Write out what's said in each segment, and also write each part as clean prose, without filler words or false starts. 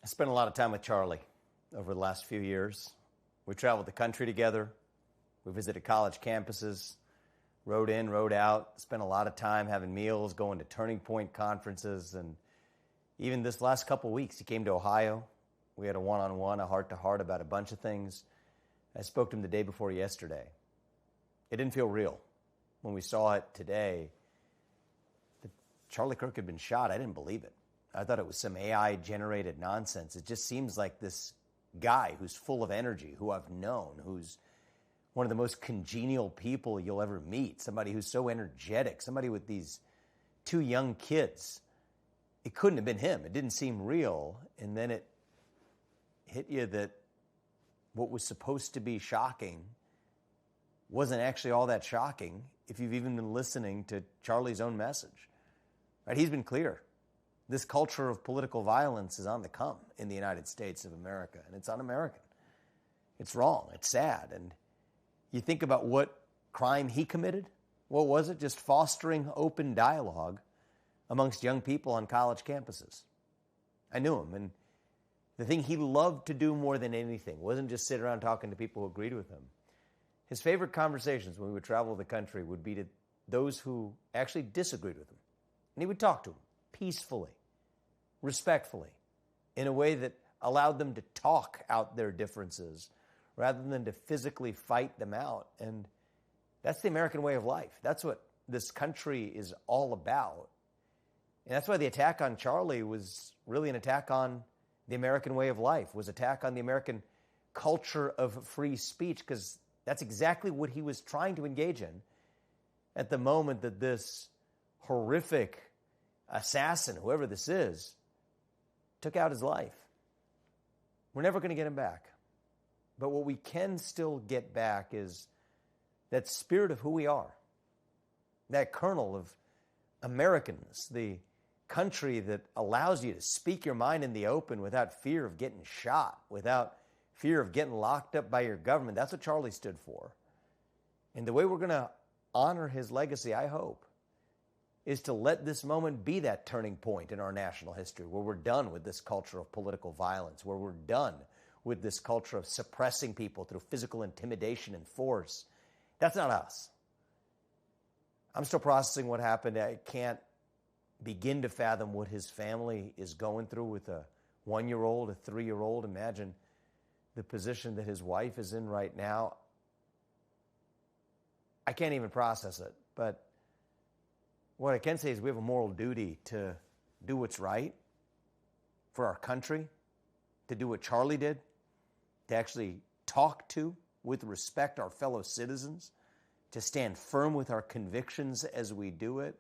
I spent a lot of time with Charlie over the last few years. We traveled the country together. We visited college campuses, rode in, rode out, spent a lot of time having meals, going to Turning Point conferences, and even this last couple weeks, he came to Ohio. We had a one-on-one, a heart-to-heart about a bunch of things. I spoke to him the day before yesterday. It didn't feel real. When we saw it today, Charlie Kirk had been shot. I didn't believe it. I thought it was some AI-generated nonsense. It just seems like this guy who's full of energy, who I've known, who's one of the most congenial people you'll ever meet, somebody who's so energetic, somebody with these two young kids. It couldn't have been him. It didn't seem real. And then it hit you that what was supposed to be shocking wasn't actually all that shocking if you've even been listening to Charlie's own message. Right? He's been clear. This culture of political violence is on the come in the United States of America, and it's un-American. It's wrong. It's sad. And you think about what crime he committed. What was it? Just fostering open dialogue amongst young people on college campuses. I knew him, and the thing he loved to do more than anything wasn't just sit around talking to people who agreed with him. His favorite conversations when we would travel the country would be to those who actually disagreed with him. And he would talk to them peacefully, respectfully, in a way that allowed them to talk out their differences rather than to physically fight them out. And that's the American way of life. That's what this country is all about. And that's why the attack on Charlie was really an attack on the American way of life, was an attack on the American culture of free speech, because that's exactly what he was trying to engage in at the moment that this horrific assassin, whoever this is, took out his life. We're never going to get him back. But what we can still get back is that spirit of who we are, that kernel of Americanness, the country that allows you to speak your mind in the open without fear of getting shot, without fear of getting locked up by your government. That's what Charlie stood for. And the way we're going to honor his legacy, I hope, is to let this moment be that turning point in our national history where we're done with this culture of political violence, where we're done with this culture of suppressing people through physical intimidation and force. That's not us. I'm still processing what happened. I can't begin to fathom what his family is going through with a 1-year-old, a 3-year-old. Imagine the position that his wife is in right now. I can't even process it. But what I can say is we have a moral duty to do what's right for our country, to do what Charlie did, to actually talk to, with respect, our fellow citizens, to stand firm with our convictions as we do it.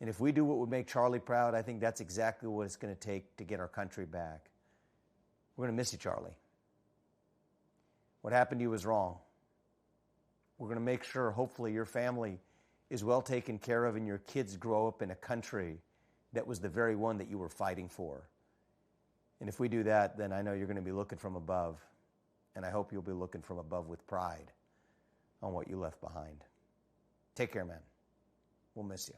And if we do what would make Charlie proud, I think that's exactly what it's going to take to get our country back. We're going to miss you, Charlie. What happened to you was wrong. We're going to make sure, hopefully, your family is well taken care of and your kids grow up in a country that was the very one that you were fighting for. And if we do that, then I know you're going to be looking from above. And I hope you'll be looking from above with pride on what you left behind. Take care, man. We'll miss you.